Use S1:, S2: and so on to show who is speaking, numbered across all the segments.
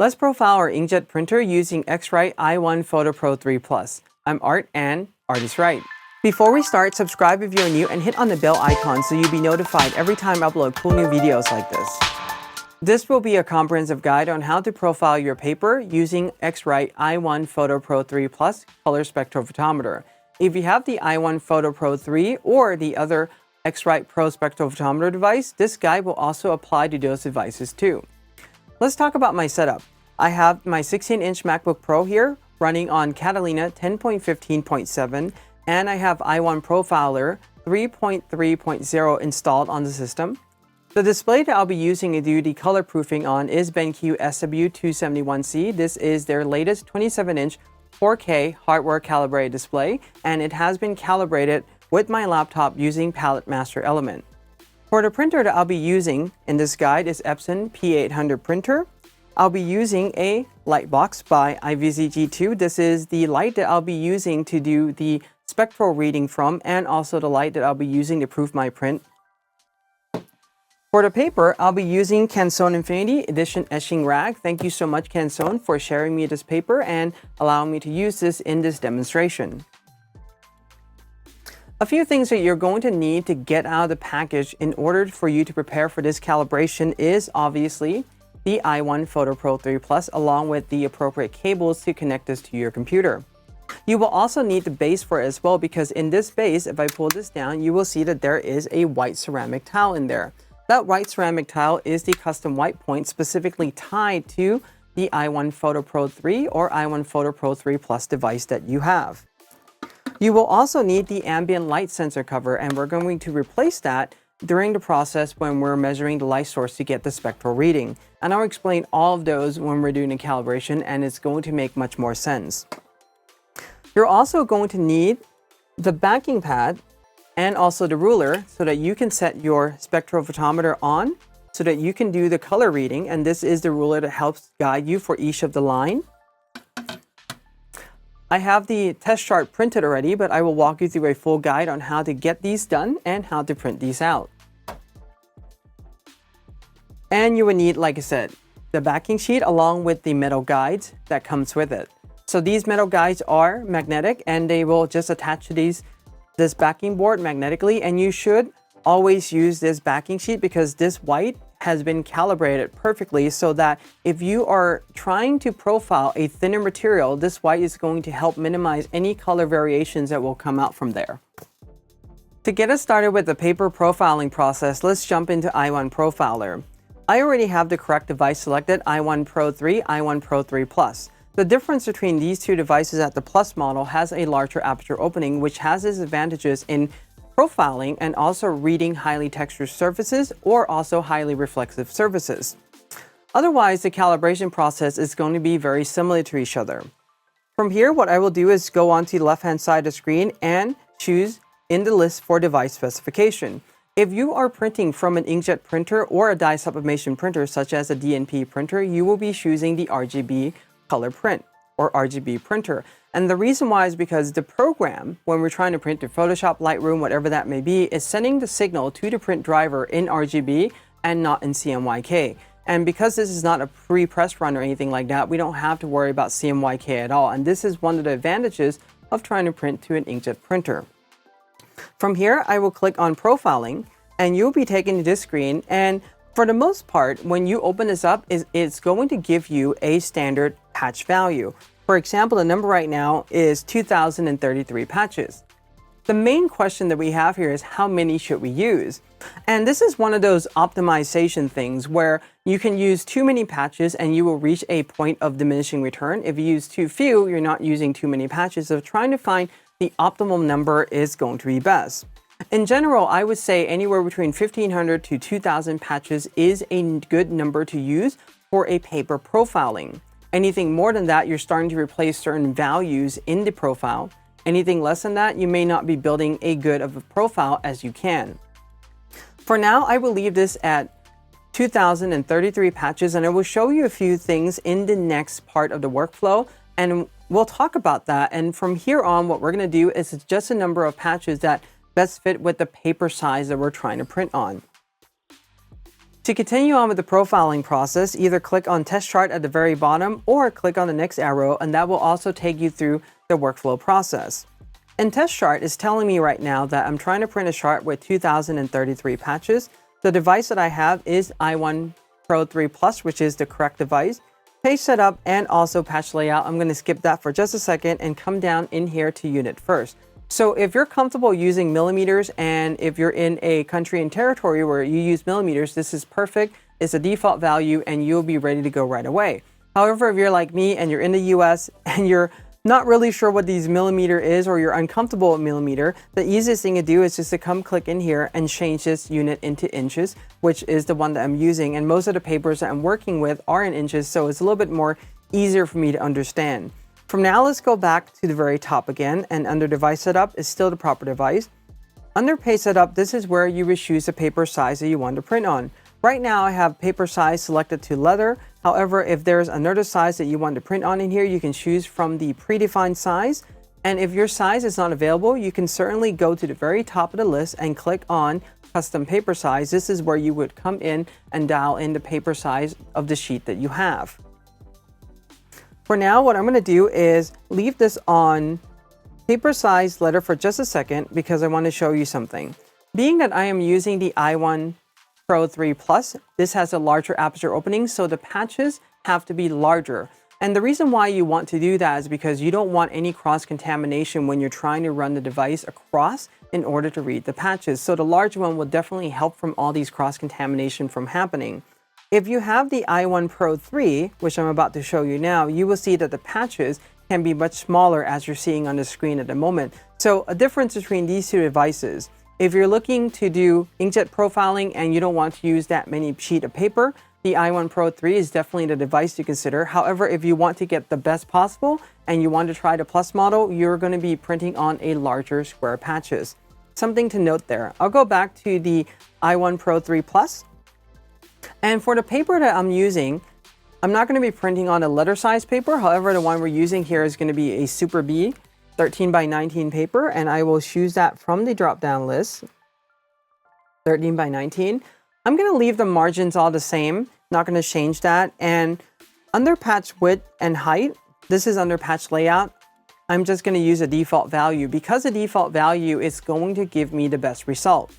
S1: Let's profile our inkjet printer using X-Rite i1Photo Pro 3 Plus. I'm Art and ArtIsRight. Before we start, subscribe if you're new and hit on the bell icon so you'll be notified every time I upload cool new videos like this. This will be a comprehensive guide on how to profile your paper using X-Rite i1Photo Pro 3 Plus color spectrophotometer. If you have the i1Photo Pro 3 or the other X-Rite Pro spectrophotometer device, this guide will also apply to those devices too. Let's talk about my setup. I have my 16-inch MacBook Pro here running on Catalina 10.15.7, and I have i1Profiler 3.3.0 installed on the system. The display that I'll be using to do the color proofing on is BenQ SW271C. This is their latest 27-inch 4K hardware calibrated display, and it has been calibrated with my laptop using Palette Master Element. For the printer that I'll be using in this guide is Epson P800 printer. I'll be using a Lightbox by IVZG2. This is the light that I'll be using to do the spectral reading from, and also the light that I'll be using to proof my print. For the paper, I'll be using Canson Infinity Edition Etching Rag. Thank you so much, Canson, for sharing me this paper and allowing me to use this in this demonstration. A few things that you're going to need to get out of the package in order for you to prepare for this calibration is obviously the i1Photo Pro 3 Plus along with the appropriate cables to connect this to your computer. You will also need the base for it as well, because in this base, if I pull this down, you will see that there is a white ceramic tile in there. That white ceramic tile is the custom white point specifically tied to the i1Photo Pro 3 or i1Photo Pro 3 Plus device that you have. You will also need the ambient light sensor cover, and we're going to replace that during the process when we're measuring the light source to get the spectral reading. And I'll explain all of those when we're doing the calibration, and it's going to make much more sense. You're also going to need the backing pad and also the ruler so that you can set your spectrophotometer on so that you can do the color reading, and this is the ruler that helps guide you for each of the line. I have the test chart printed already, but I will walk you through a full guide on how to get these done and how to print these out. And you will need, like I said, the backing sheet along with the metal guides that comes with it. So these metal guides are magnetic, and they will just attach to this backing board magnetically, and you should always use this backing sheet because this white has been calibrated perfectly so that if you are trying to profile a thinner material, this white is going to help minimize any color variations that will come out from there. To get us started with the paper profiling process, let's jump into i1Profiler. I already have the correct device selected, i1 Pro 3, i1 Pro 3 Plus. The difference between these two devices at the Plus model has a larger aperture opening, which has its advantages in profiling and also reading highly textured surfaces or also highly reflexive surfaces. Otherwise, the calibration process is going to be very similar to each other. From here, what I will do is go onto the left-hand side of the screen and choose in the list for device specification. If you are printing from an inkjet printer or a dye sublimation printer such as a DNP printer, you will be choosing the RGB color print or RGB printer. And the reason why is because the program, when we're trying to print to Photoshop, LightRoom, whatever that may be, is sending the signal to the print driver in RGB and not in CMYK. And because this is not a pre-press run or anything like that, we don't have to worry about CMYK at all. And this is one of the advantages of trying to print to an inkjet printer. From here, I will click on profiling, and you'll be taken to this screen. And for the most part, when you open this up, it's going to give you a standard patch value. For example, the number right now is 2,033 patches. The main question that we have here is how many should we use? And this is one of those optimization things where you can use too many patches and you will reach a point of diminishing return. If you use too few, you're not using too many patches. So trying to find the optimal number is going to be best. In general, I would say anywhere between 1,500 to 2,000 patches is a good number to use for a paper profiling. Anything more than that, you're starting to replace certain values in the profile. Anything less than that, you may not be building as good of a profile as you can. For now, I will leave this at 2,033 patches, and I will show you a few things in the next part of the workflow, and we'll talk about that. And from here on, what we're going to do is adjust a number of patches that best fit with the paper size that we're trying to print on. To continue on with the profiling process, either click on Test Chart at the very bottom or click on the next arrow, and that will also take you through the workflow process. And Test Chart is telling me right now that I'm trying to print a chart with 2033 patches. The device that I have is i1Pro 3 Plus, which is the correct device. Page setup and also patch layout. I'm going to skip that for just a second and come down in here to unit first. So if you're comfortable using millimeters and if you're in a country and territory where you use millimeters, this is perfect. It's a default value and you'll be ready to go right away. However, if you're like me and you're in the US and you're not really sure what these millimeter is or you're uncomfortable with millimeter, the easiest thing to do is just to come click in here and change this unit into inches, which is the one that I'm using. And most of the papers that I'm working with are in inches, so it's a little bit more easier for me to understand. From now, let's go back to the very top again, and under device setup is still the proper device. Under page setup, this is where you would choose the paper size that you want to print on. Right now, I have paper size selected to leather. However, if there's another size that you want to print on in here, you can choose from the predefined size. And if your size is not available, you can certainly go to the very top of the list and click on custom paper size. This is where you would come in and dial in the paper size of the sheet that you have. For now, what I'm going to do is leave this on paper size letter for just a second because I want to show you something. Being that I am using the i1Pro 3 Plus, this has a larger aperture opening, so the patches have to be larger. And the reason why you want to do that is because you don't want any cross-contamination when you're trying to run the device across in order to read the patches. So the larger one will definitely help from all these cross-contamination from happening. If you have the i1Pro 3, which I'm about to show you now, you will see that the patches can be much smaller as you're seeing on the screen at the moment. So a difference between these two devices. If you're looking to do inkjet profiling and you don't want to use that many sheet of paper, the i1Pro 3 is definitely the device to consider. However, if you want to get the best possible and you want to try the Plus model, you're going to be printing on a larger square patches. Something to note there. I'll go back to the i1Pro 3 Plus. And for the paper that I'm using, I'm not going to be printing on a letter size paper. However, the one we're using here is going to be a Super B 13 by 19 paper, and I will choose that from the drop-down list, 13 by 19. I'm going to leave the margins all the same, not going to change that. And under patch width and height, this is under patch layout, I'm just going to use a default value because the default value is going to give me the best result.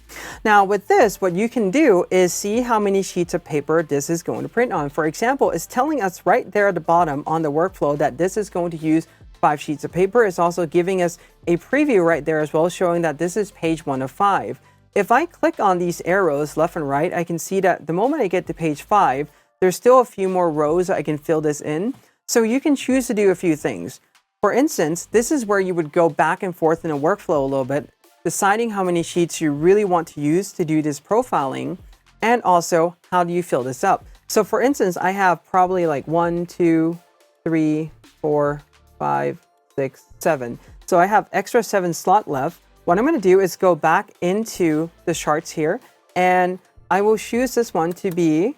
S1: Now with this, what you can do is see how many sheets of paper this is going to print on. For example, it's telling us right there at the bottom on the workflow that this is going to use 5 sheets of paper. It's also giving us a preview right there as well, showing that this is page 1 of 5. If I click on these arrows left and right, I can see that the moment I get to page 5, there's still a few more rows I can fill this in. So you can choose to do a few things. For instance, this is where you would go back and forth in a workflow a little bit, deciding how many sheets you really want to use to do this profiling, and also how do you fill this up. So for instance, I have probably like 1, 2, 3, 4, 5, 6, 7. So I have extra 7 slot left. What I'm going to do is go back into the charts here, and I will choose this one to be,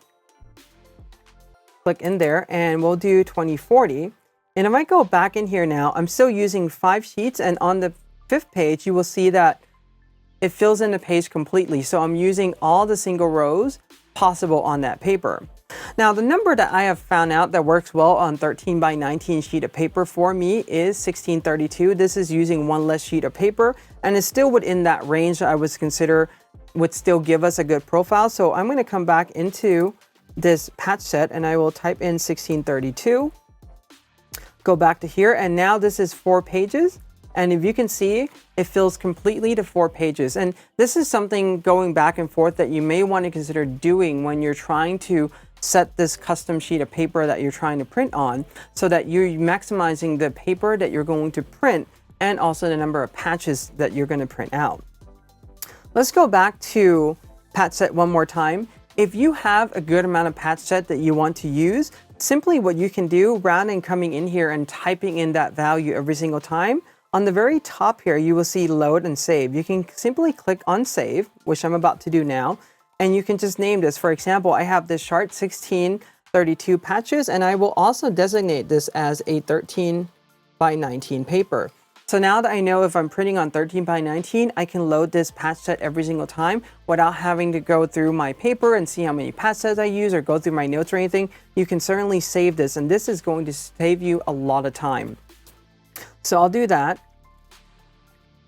S1: click in there, and we'll do 2040. And if I go back in here now, I'm still using 5 sheets, and on the 5th page, you will see that it fills in the page completely. So I'm using all the single rows possible on that paper. Now, the number that I have found out that works well on 13 by 19 sheet of paper for me is 1632. This is using 1 less sheet of paper, and it's still within that range that I would consider would still give us a good profile. So I'm going to come back into this patch set, and I will type in 1632. Go back to here, and now this is 4 pages. And if you can see, it fills completely to 4 pages. And this is something going back and forth that you may want to consider doing when you're trying to set this custom sheet of paper that you're trying to print on, so that you're maximizing the paper that you're going to print and also the number of patches that you're going to print out. Let's go back to patch set one more time. If you have a good amount of patch set that you want to use, simply what you can do, rather than coming in here and typing in that value every single time, on the very top here, you will see load and save. You can simply click on save, which I'm about to do now, and you can just name this. For example, I have this chart 1632 patches, and I will also designate this as a 13 by 19 paper. So now that I know if I'm printing on 13 by 19, I can load this patch set every single time without having to go through my paper and see how many patch sets I use or go through my notes or anything. You can certainly save this, and this is going to save you a lot of time. So I'll do that.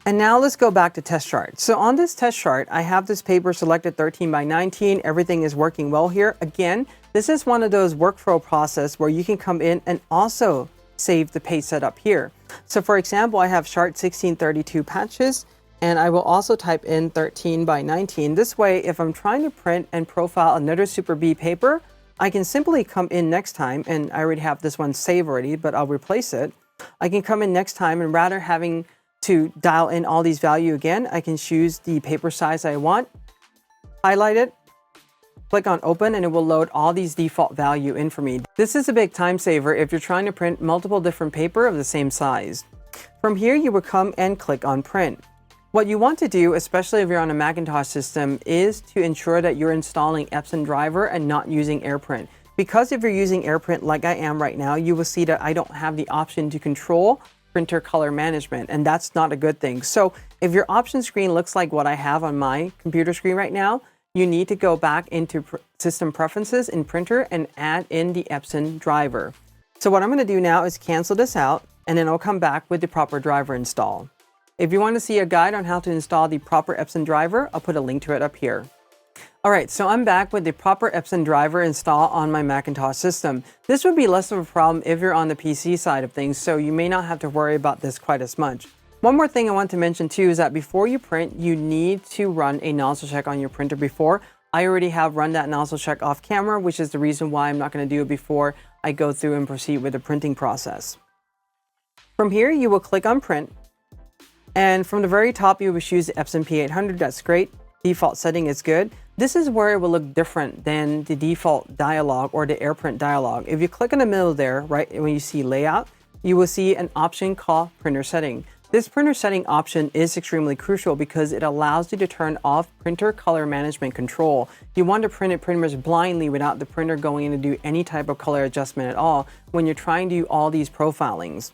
S1: And now let's go back to test chart. So on this test chart, I have this paper selected 13 by 19. Everything is working well here. Again, this is one of those workflow process where you can come in and also save the page setup here. So for example, I have chart 1632 patches, and I will also type in 13 by 19. This way, if I'm trying to print and profile another Super B paper, I can simply come in next time, and I already have this one saved already, but I'll replace it. I can come in next time, and rather having to dial in all these values again, I can choose the paper size I want, highlight it, click on open, and it will load all these default value in for me. This is a big time saver if you're trying to print multiple different paper of the same size. From here, you will come and click on print. What you want to do, especially if you're on a Macintosh system, is to ensure that you're installing Epson driver and not using AirPrint. Because if you're using AirPrint like I am right now, you will see that I don't have the option to control printer color management, and that's not a good thing. So if your option screen looks like what I have on my computer screen right now, you need to go back into system preferences in printer and add in the Epson driver. So what I'm going to do now is cancel this out, and then I'll come back with the proper driver install. If you want to see a guide on how to install the proper Epson driver, I'll put a link to it up here. Alright, so I'm back with the proper Epson driver install on my Macintosh system. This would be less of a problem if you're on the PC side of things, so you may not have to worry about this quite as much. One more thing I want to mention too is that before you print, you need to run a nozzle check on your printer before. I already have run that nozzle check off camera, which is the reason why I'm not going to do it before I go through and proceed with the printing process. From here, you will click on print, and from the very top, you will choose the Epson P800. That's great. Default setting is good. This is where it will look different than the default dialog or the AirPrint dialog. If you click in the middle there, right, when you see layout, you will see an option called printer setting. This printer setting option is extremely crucial because it allows you to turn off printer color management control. You want to print it pretty much blindly without the printer going in to do any type of color adjustment at all when you're trying to do all these profilings.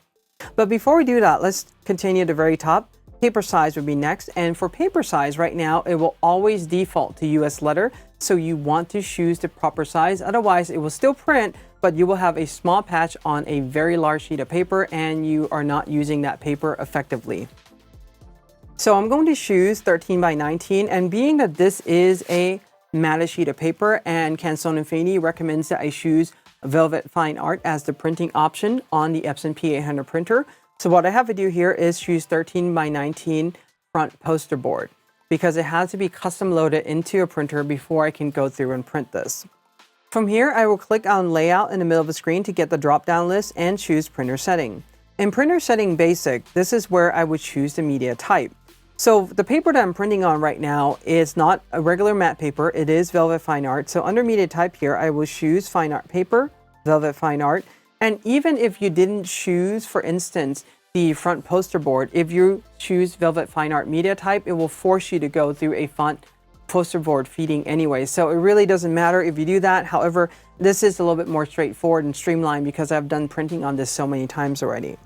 S1: But before we do that, let's continue at the very top. Paper size would be next, and for paper size right now, it will always default to US letter, so you want to choose the proper size. Otherwise, it will still print, but you will have a small patch on a very large sheet of paper and you are not using that paper effectively. So I'm going to choose 13 by 19, and being that this is a matte sheet of paper and Canson Infinity recommends that I choose Velvet Fine Art as the printing option on the Epson P800 printer. So what I have to do here is choose 13 by 19 front poster board because it has to be custom loaded into a printer before I can go through and print this. From here, I will click on layout in the middle of the screen to get the drop down list and choose printer setting. In printer setting basic, this is where I would choose the media type. So the paper that I'm printing on right now is not a regular matte paper, it is Velvet Fine Art. So under media type here, I will choose Fine Art Paper, Velvet Fine Art. And even if you didn't choose, for instance, the front poster board, if you choose Velvet Fine Art media type, it will force you to go through a font poster board feeding anyway. So it really doesn't matter if you do that. However, this is a little bit more straightforward and streamlined because I've done printing on this so many times already.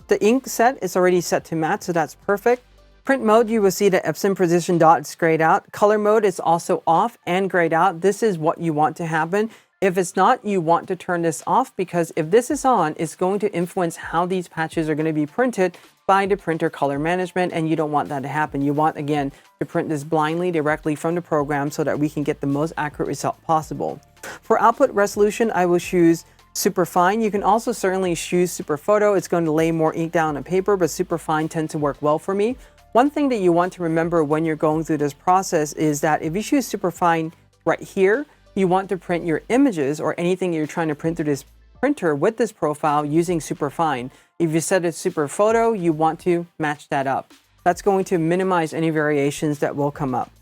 S1: The ink set is already set to matte, so that's perfect. Print mode, you will see the Epson precision dot is grayed out. Color mode is also off and grayed out. This is what you want to happen. If it's not, you want to turn this off because if this is on, it's going to influence how these patches are going to be printed by the printer color management, and you don't want that to happen. You want, again, to print this blindly directly from the program so that we can get the most accurate result possible. For output resolution, I will choose Super Fine. You can also certainly choose Super Photo. It's going to lay more ink down on paper, but Super Fine tends to work well for me. One thing that you want to remember when you're going through this process is that if you choose Super Fine right here, you want to print your images or anything you're trying to print through this printer with this profile using Super Fine. If you set it Super Photo, you want to match that up. That's going to minimize any variations that will come up.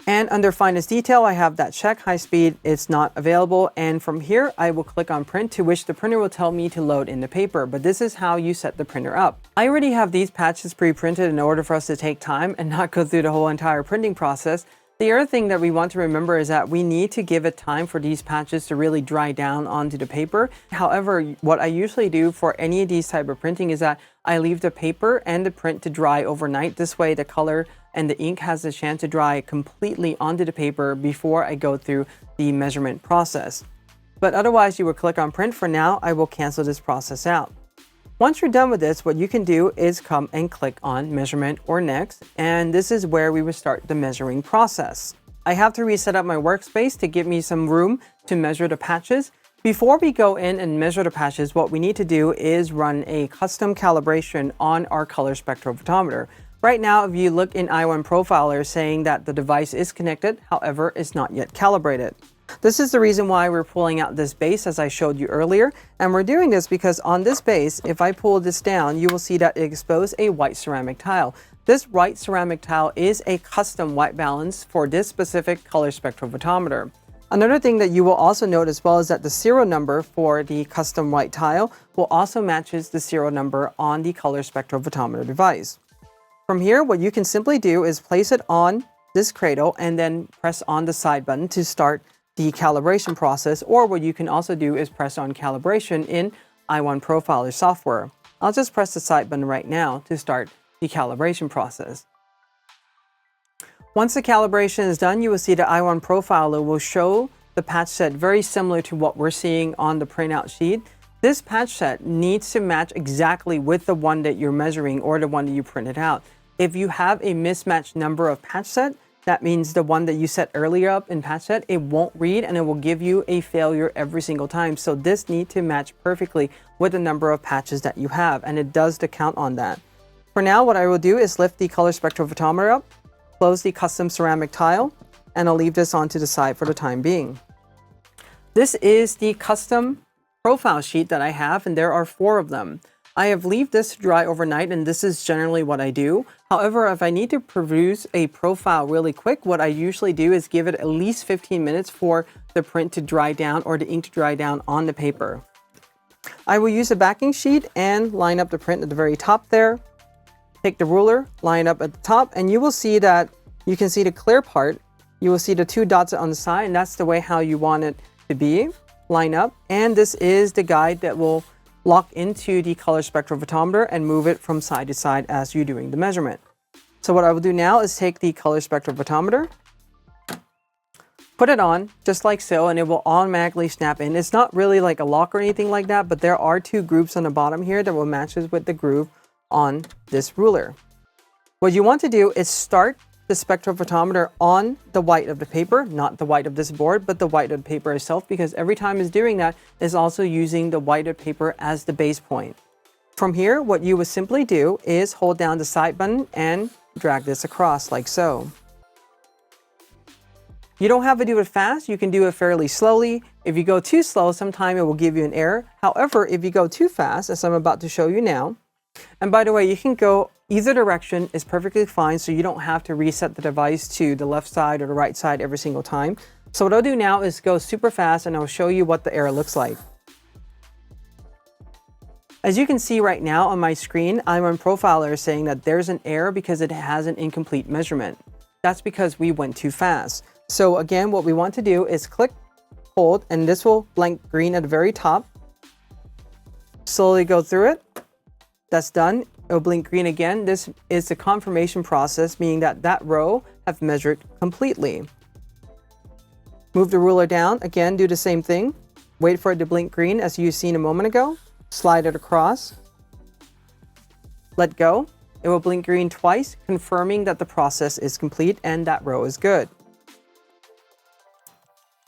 S1: And under finest detail, I have that check. High speed, it's not available. And from here, I will click on print, to which the printer will tell me to load in the paper. But this is how you set the printer up. I already have these patches pre-printed in order for us to take time and not go through the whole entire printing process. The other thing that we want to remember is that we need to give it time for these patches to really dry down onto the paper. However, what I usually do for any of these type of printing is that I leave the paper and the print to dry overnight. This way the color and the ink has a chance to dry completely onto the paper before I go through the measurement process. But otherwise, you will click on print. For now, I will cancel this process out. Once you're done with this, what you can do is come and click on measurement or next, and this is where we will start the measuring process. I have to reset up my workspace to give me some room to measure the patches. Before we go in and measure the patches, what we need to do is run a custom calibration on our color spectrophotometer. Right now, if you look in i1Profiler saying that the device is connected, however, it's not yet calibrated. This is the reason why we're pulling out this base as I showed you earlier. And we're doing this because on this base, if I pull this down, you will see that it exposed a white ceramic tile. This white ceramic tile is a custom white balance for this specific color spectrophotometer. Another thing that you will also note as well is that the serial number for the custom white tile will also matches the serial number on the color spectrophotometer device. From here, what you can simply do is place it on this cradle and then press on the side button to start the calibration process, or what you can also do is press on calibration in i1Profiler software. I'll just press the side button right now to start the calibration process. Once the calibration is done, you will see the i1Profiler will show the patch set very similar to what we're seeing on the printout sheet. This patch set needs to match exactly with the one that you're measuring or the one that you printed out. If you have a mismatched number of patch set, that means the one that you set earlier up in patch set, it won't read and it will give you a failure every single time. So this needs to match perfectly with the number of patches that you have, and it does the count on that. For now, what I will do is lift the color spectrophotometer up, close the custom ceramic tile, and I'll leave this onto the side for the time being. This is the custom profile sheet that I have, and there are 4 of them. I have left this to dry overnight, and this is generally what I do. However, if I need to produce a profile really quick, what I usually do is give it at least 15 minutes for the print to dry down or the ink to dry down on the paper. I will use a backing sheet and line up the print at the very top there. Take the ruler, line up at the top, and you will see that you can see the clear part. You will see the 2 dots on the side, and that's the way how you want it to be. Line up, and this is the guide that will lock into the color spectrophotometer and move it from side to side as you're doing the measurement. So what I will do now is take the color spectrophotometer, put it on just like so, and it will automatically snap in. It's not really like a lock or anything like that, but there are 2 grooves on the bottom here that will matches with the groove on this ruler. What you want to do is start the spectrophotometer on the white of the paper, not the white of this board, but the white of the paper itself, because every time it's doing that, it's also using the white of paper as the base point. From here, what you would simply do is hold down the side button and drag this across like so. You don't have to do it fast, you can do it fairly slowly. If you go too slow, sometimes it will give you an error. However, if you go too fast, as I'm about to show you now, and by the way, you can go either direction is perfectly fine, so you don't have to reset the device to the left side or the right side every single time. So what I'll do now is go super fast and I'll show you what the error looks like. As you can see right now on my screen, i1Profiler is saying that there's an error because it has an incomplete measurement. That's because we went too fast. So again, what we want to do is click, hold, and this will blank green at the very top. Slowly go through it. That's done. It will blink green again. This is the confirmation process, meaning that that row have measured completely. Move the ruler down. Again, do the same thing. Wait for it to blink green as you've seen a moment ago. Slide it across. Let go. It will blink green twice, confirming that the process is complete and that row is good.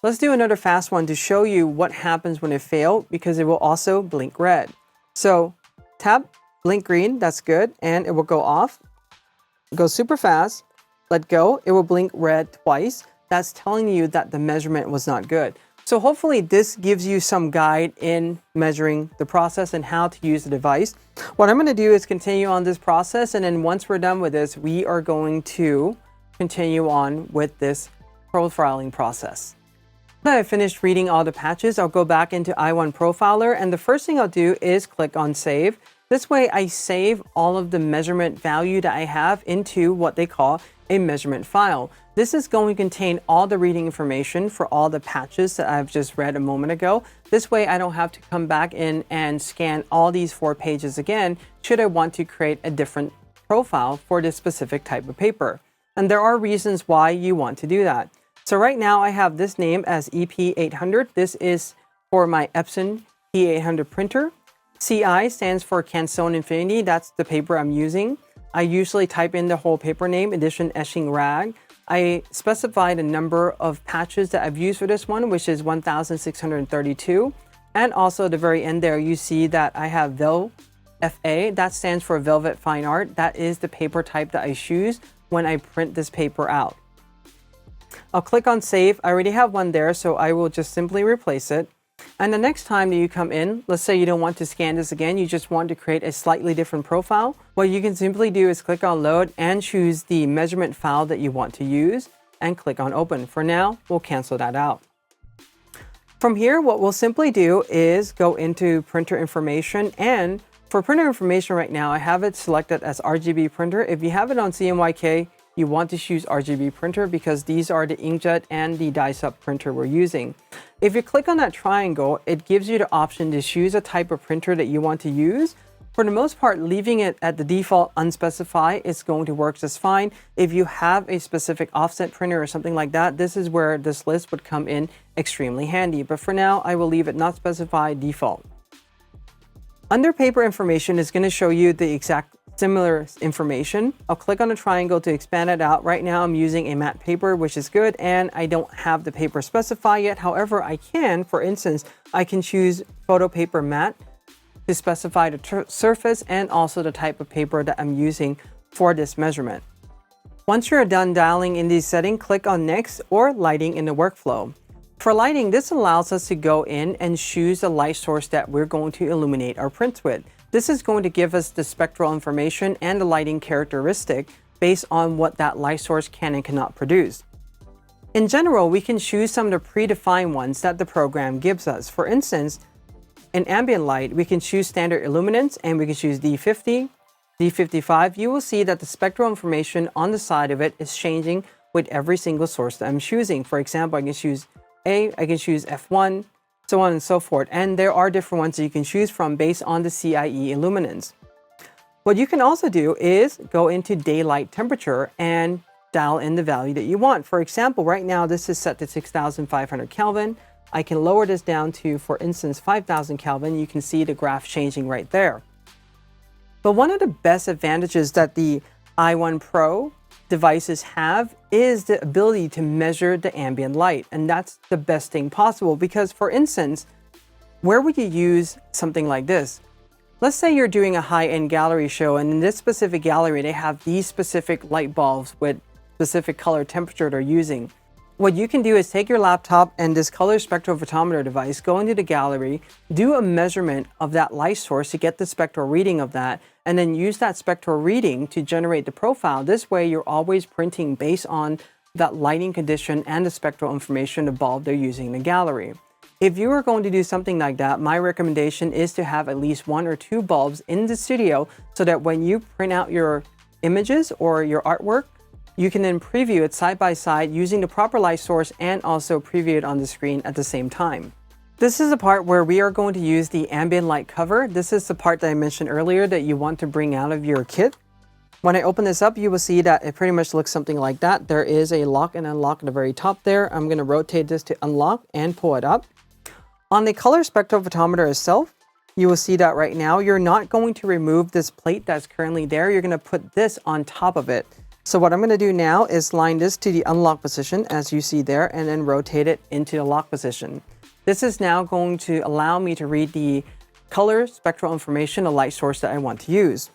S1: Let's do another fast one to show you what happens when it fails, because it will also blink red. So tap, blink green, that's good, and it will go off. Go super fast, let go, it will blink red twice. That's telling you that the measurement was not good. So hopefully this gives you some guide in measuring the process and how to use the device. What I'm going to do is continue on this process, and then once we're done with this, we are going to continue on with this profiling process. Now that I've finished reading all the patches, I'll go back into i1Profiler, and the first thing I'll do is click on Save. This way I save all of the measurement value that I have into what they call a measurement file. This is going to contain all the reading information for all the patches that I've just read a moment ago. This way I don't have to come back in and scan all these 4 pages again should I want to create a different profile for this specific type of paper. And there are reasons why you want to do that. So right now I have this name as EP800. This is for my Epson P800 printer. CI stands for Canson Infinity. That's the paper I'm using. I usually type in the whole paper name, edition etching rag. I specified a number of patches that I've used for this one, which is 1,632. And also at the very end there, you see that I have VEL-FA. That stands for Velvet Fine Art. That is the paper type that I choose when I print this paper out. I'll click on Save. I already have one there, so I will just simply replace it. And the next time that you come in, let's say you don't want to scan this again, you just want to create a slightly different profile. What you can simply do is click on Load and choose the measurement file that you want to use and click on Open. For now, we'll cancel that out. From here, what we'll simply do is go into printer information, and for printer information right now, I have it selected as RGB printer. If you have it on CMYK, you want to choose RGB printer because these are the inkjet and the die-sub printer we're using. If you click on that triangle, it gives you the option to choose a type of printer that you want to use. For the most part, leaving it at the default unspecified is going to work just fine. If you have a specific offset printer or something like that, this is where this list would come in extremely handy. But for now, I will leave it not specified default. Under paper information is going to show you the exact similar information. I'll click on the triangle to expand it out. Right now I'm using a matte paper, which is good, and I don't have the paper specified yet. However, I can, for instance, I can choose photo paper matte to specify the surface and also the type of paper that I'm using for this measurement. Once you're done dialing in these settings, click on Next or Lighting in the workflow. For lighting, this allows us to go in and choose the light source that we're going to illuminate our prints with. This is going to give us the spectral information and the lighting characteristic based on what that light source can and cannot produce. In general, we can choose some of the predefined ones that the program gives us. For instance, in ambient light, we can choose standard illuminance and we can choose D50, D55. You will see that the spectral information on the side of it is changing with every single source that I'm choosing. For example, I can choose A, I can choose F1, so on and so forth. And there are different ones that you can choose from based on the CIE illuminance. What you can also do is go into daylight temperature and dial in the value that you want. For example, right now this is set to 6,500 Kelvin. I can lower this down to, for instance, 5,000 Kelvin. You can see the graph changing right there. But one of the best advantages that the i1Pro devices have is the ability to measure the ambient light. And that's the best thing possible because, for instance, where would you use something like this? Let's say you're doing a high-end gallery show, and in this specific gallery, they have these specific light bulbs with specific color temperature they're using. What you can do is take your laptop and this color spectrophotometer device, go into the gallery, do a measurement of that light source to get the spectral reading of that, and then use that spectral reading to generate the profile. This way, you're always printing based on that lighting condition and the spectral information of the bulb they're using in the gallery. If you are going to do something like that, my recommendation is to have at least 1 or 2 bulbs in the studio so that when you print out your images or your artwork, you can then preview it side by side using the proper light source and also preview it on the screen at the same time. This is the part where we are going to use the ambient light cover. This is the part that I mentioned earlier that you want to bring out of your kit. When I open this up, you will see that it pretty much looks something like that. There is a lock and unlock at the very top there. I'm going to rotate this to unlock and pull it up. On the color spectrophotometer itself, you will see that right now, you're not going to remove this plate that's currently there. You're going to put this on top of it. So what I'm going to do now is line this to the unlock position as you see there and then rotate it into the lock position. This is now going to allow me to read the color spectral information, the light source that I want to use.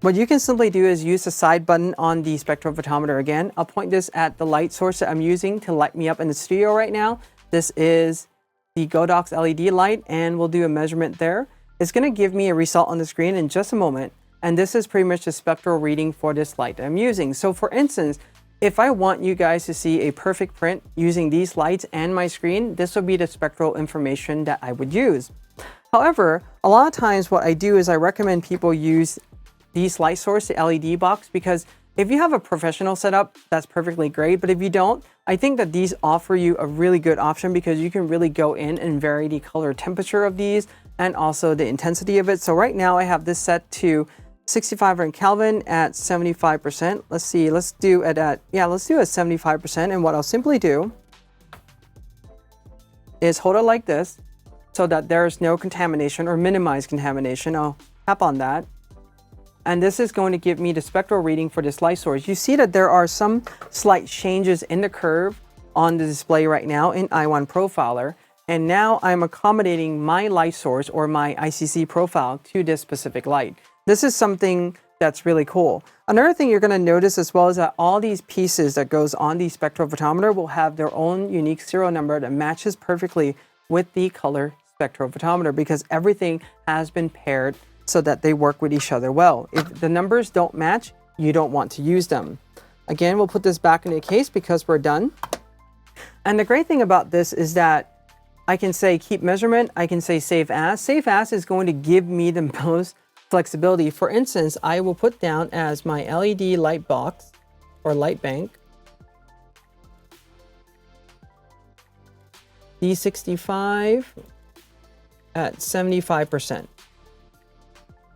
S1: What you can simply do is use the side button on the spectrophotometer again. I'll point this at the light source that I'm using to light me up in the studio right now. This is the Godox LED light and we'll do a measurement there. It's going to give me a result on the screen in just a moment. And this is pretty much the spectral reading for this light that I'm using. So for instance, if I want you guys to see a perfect print using these lights and my screen, this will be the spectral information that I would use. However, a lot of times what I do is I recommend people use these light source, the LED box, because If you have a professional setup, that's perfectly great. But if you don't, I think that these offer you a really good option because you can really go in and vary the color temperature of these and also the intensity of it. So right now I have this set to 6500 Kelvin at 75%. Let's see, let's do it at 75%. And what I'll simply do is hold it like this so that there's no contamination or minimize contamination. I'll tap on that. And this is going to give me the spectral reading for this light source. You see that there are some slight changes in the curve on the display right now in i1Profiler. And now I'm accommodating my light source or my ICC profile to this specific light. This is something that's really cool. Another thing you're going to notice as well is that all these pieces that goes on the spectrophotometer will have their own unique serial number that matches perfectly with the color spectrophotometer because everything has been paired so that they work with each other well. If the numbers don't match, you don't want to use them. Again, we'll put this back in the case because we're done. And the great thing about this is that I can say keep measurement, I can say save as. Save as is going to give me the most flexibility. For instance, I will put down as my LED light box or light bank D65 at 75%.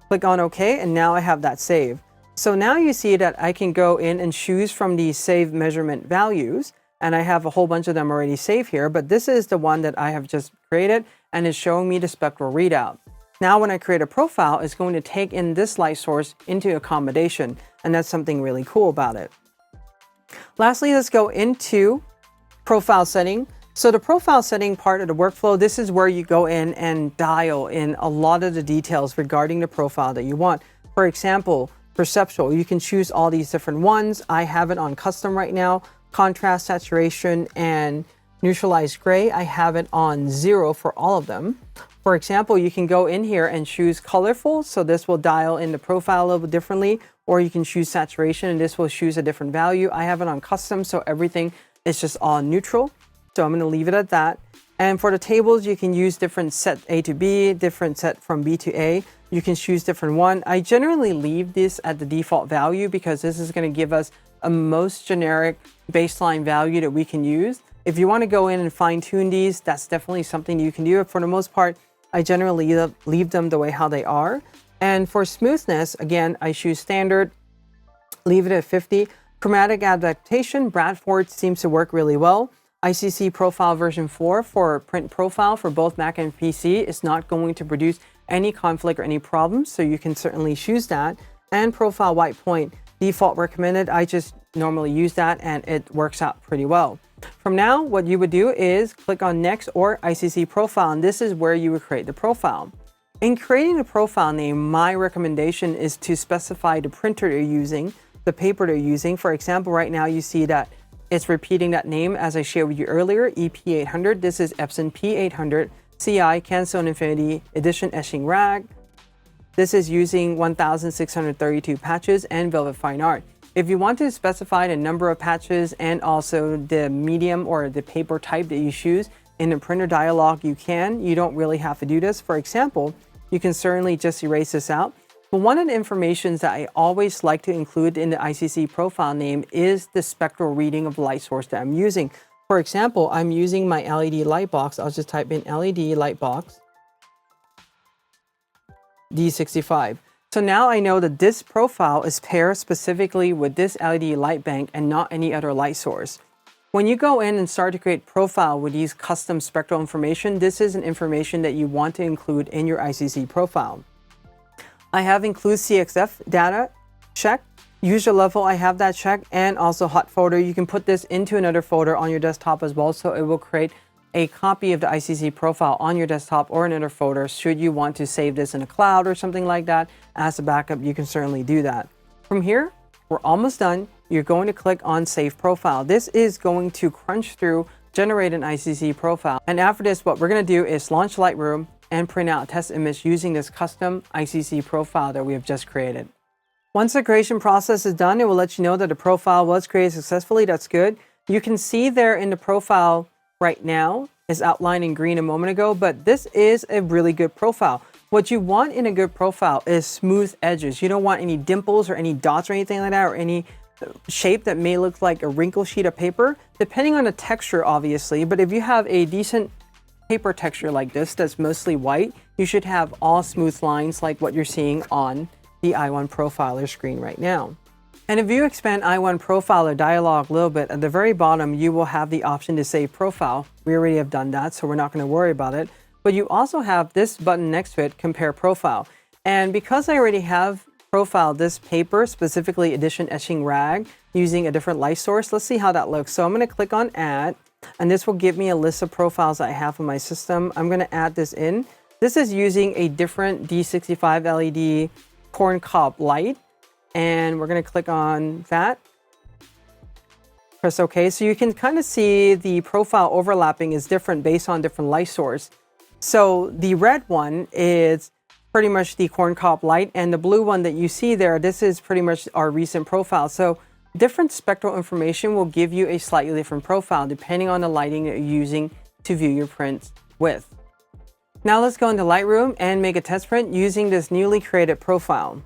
S1: Click on OK, and now I have that saved. So now you see that I can go in and choose from the save measurement values, and I have a whole bunch of them already saved here, but this is the one that I have just created and is showing me the spectral readout. Now when I create a profile, it's going to take in this light source into accommodation, and that's something really cool about it. Lastly, let's go into profile setting. So the profile setting part of the workflow, this is where you go in and dial in a lot of the details regarding the profile that you want. For example, perceptual, you can choose all these different ones. I have it on custom right now, contrast, saturation, and neutralized gray. I have it on 0 for all of them. For example, you can go in here and choose colorful. So this will dial in the profile a little bit differently, or you can choose saturation and this will choose a different value. I have it on custom, so everything is just all neutral. So I'm going to leave it at that. And for the tables, you can use different set A to B, different set from B to A. You can choose different one. I generally leave this at the default value because this is going to give us a most generic baseline value that we can use. If you want to go in and fine tune these, that's definitely something you can do. But for the most part, I generally leave them the way how they are. And for smoothness, again, I choose standard, leave it at 50. Chromatic adaptation, Bradford seems to work really well. ICC Profile version 4 for print profile for both Mac and PC is not going to produce any conflict or any problems, so you can certainly choose that. And profile white point, default recommended. I just normally use that and it works out pretty well. From now, what you would do is click on next or ICC profile, and this is where you would create the profile. In creating the profile name, my recommendation is to specify the printer you're using, the paper they're using. For example, right now you see that it's repeating that name as I shared with you earlier, EP800. This is Epson P800 CI Canson Infinity Edition Etching Rag. This is using 1,632 patches and Velvet Fine Art. If you want to specify the number of patches and also the medium or the paper type that you choose in the printer dialog, you can. You don't really have to do this. For example, you can certainly just erase this out. But one of the informations that I always like to include in the ICC profile name is the spectral reading of the light source that I'm using. For example, I'm using my LED light box. I'll just type in LED light box D65. So now I know that this profile is paired specifically with this LED light bank and not any other light source. When you go in and start to create profile with these custom spectral information, this is an information that you want to include in your ICC profile. I have include CXF data check, user level, I have that check, and also hot folder. You can put this into another folder on your desktop as well, so it will create a copy of the ICC profile on your desktop or another folder. Should you want to save this in a cloud or something like that as a backup, you can certainly do that. From here, we're almost done. You're going to click on Save Profile. This is going to crunch through, generate an ICC profile. And after this, what we're going to do is launch LightRoom and print out a test image using this custom ICC profile that we have just created. Once the creation process is done, it will let you know that the profile was created successfully. That's good. You can see there in the profile right now is outlined in green a moment ago, but this is a really good profile. What you want in a good profile is smooth edges. You don't want any dimples or any dots or anything like that, or any shape that may look like a wrinkle sheet of paper, depending on the texture, obviously. But if you have a decent paper texture like this that's mostly white, you should have all smooth lines like what you're seeing on the i1Profiler screen right now. And if you expand i1Profiler dialog a little bit, at the very bottom, you will have the option to save profile. We already have done that, so we're not going to worry about it. But you also have this button next to it, compare profile. And because I already have profiled this paper, specifically edition etching rag, using a different light source, let's see how that looks. So I'm going to click on add, and this will give me a list of profiles I have on my system. I'm going to add this in. This is using a different D65 LED corn cob light. And we're going to click on that. Press OK. So you can kind of see the profile overlapping is different based on different light source. So the red one is pretty much the corn cob light, and the blue one that you see there, this is pretty much our recent profile. So different spectral information will give you a slightly different profile depending on the lighting that you're using to view your prints with. Now let's go into LightRoom and make a test print using this newly created profile.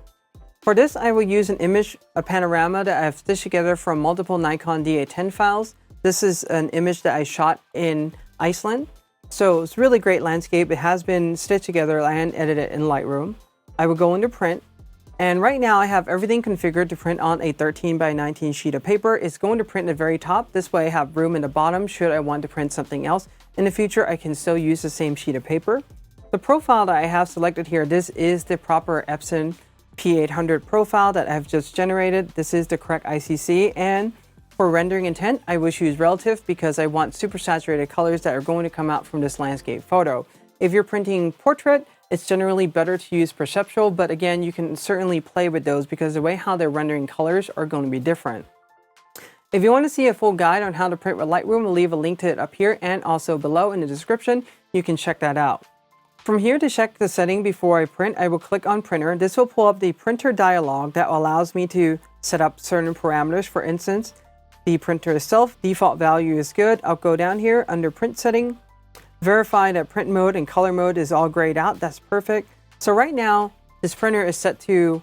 S1: For this, I will use an image, a panorama that I've stitched together from multiple Nikon DA10 files. This is an image that I shot in Iceland. So it's really great landscape. It has been stitched together and edited in LightRoom. I will go into print. And right now I have everything configured to print on a 13 by 19 sheet of paper. It's going to print at the very top. This way I have room in the bottom should I want to print something else. In the future, I can still use the same sheet of paper. The profile that I have selected here, this is the proper Epson P800 profile that I've just generated. This is the correct ICC, and for rendering intent, I will choose relative because I want super saturated colors that are going to come out from this landscape photo. If you're printing portrait, it's generally better to use perceptual, but again, you can certainly play with those because the way how they're rendering colors are going to be different. If you want to see a full guide on how to print with LightRoom, we'll leave a link to it up here and also below in the description. You can check that out. From here, to check the setting before I print, I will click on printer. This will pull up the printer dialog that allows me to set up certain parameters. For instance, the printer itself, default value is good. I'll go down here under print setting, verify that print mode and color mode is all grayed out. That's perfect. So right now, this printer is set to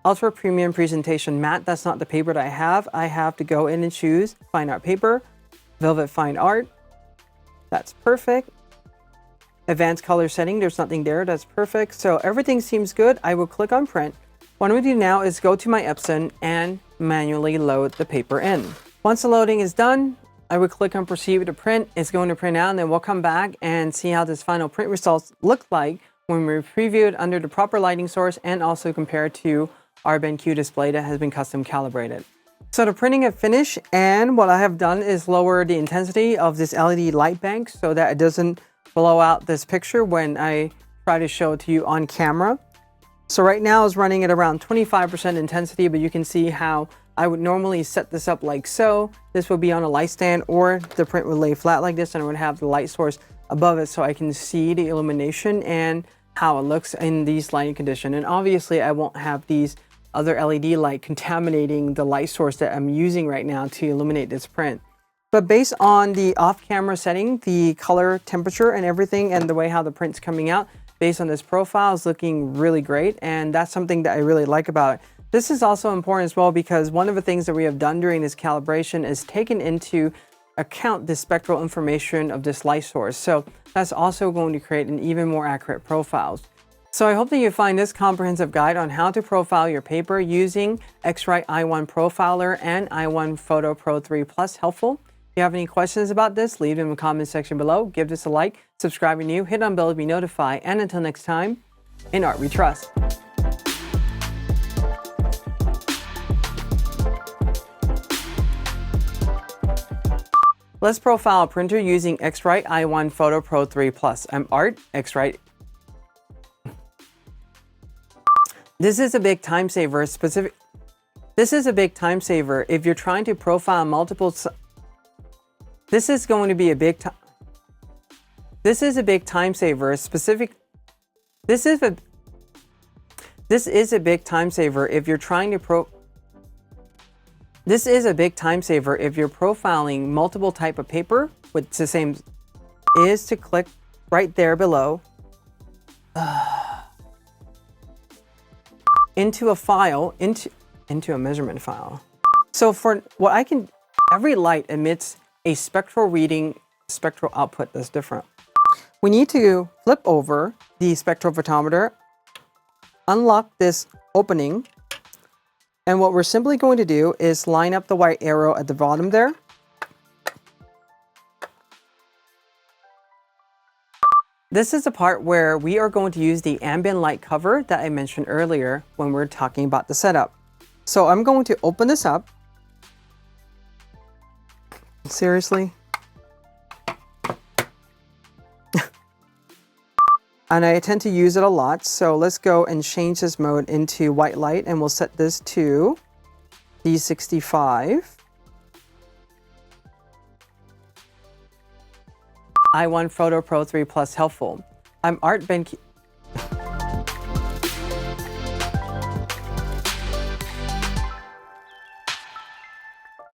S1: Ultra Premium Presentation Matte. That's not the paper that I have. I have to go in and choose Fine Art Paper, Velvet Fine Art. That's perfect. Advanced color setting, there's nothing there. That's perfect. So everything seems good. I will click on print. What I'm going to do now is go to my Epson and manually load the paper in. Once the loading is done, I would click on proceed with the print. It's going to print out, and then we'll come back and see how this final print results look like when we preview it under the proper lighting source and also compare to our BenQ display that has been custom calibrated. So the printing is finished, and what I have done is lower the intensity of this LED light bank so that it doesn't blow out this picture when I try to show it to you on camera. So right now it's running at around 25% intensity, but you can see how I would normally set this up like so. This would be on a light stand, or the print would lay flat like this and I would have the light source above it so I can see the illumination and how it looks in these lighting conditions. And obviously I won't have these other LED light contaminating the light source that I'm using right now to illuminate this print. But based on the off-camera setting, the color, temperature, and everything, and the way how the print's coming out, based on this profile, is looking really great. And that's something that I really like about it. This is also important as well because one of the things that we have done during this calibration is taken into account the spectral information of this light source. So that's also going to create an even more accurate profiles. So I hope that you find this comprehensive guide on how to profile your paper using X-Rite i1Profiler and i1Photo Pro 3 Plus helpful. If you have any questions about this, leave them in the comment section below. Give this a like, subscribe if you're new, hit on bell to be notified, and until next time, in art we trust. Let's profile a printer using X-Rite i1Photo Pro 3 Plus. I'm Art, X-Rite. This is a big time saver if you're trying to profile multiple. This is a big time saver if you're profiling multiple type of paper with the same, is to click right there below into a file, into a measurement file. So for what I can, every light emits a spectral reading, spectral output that's different. We need to flip over the spectrophotometer, unlock this opening, and what we're simply going to do is line up the white arrow at the bottom there. This is the part where we are going to use the ambient light cover that I mentioned earlier when we're talking about the setup. So I'm going to open this up. Seriously? And I tend to use it a lot, so let's go and change this mode into white light, and we'll set this to D65. i1Photo Pro 3 Plus helpful. I'm Art Ben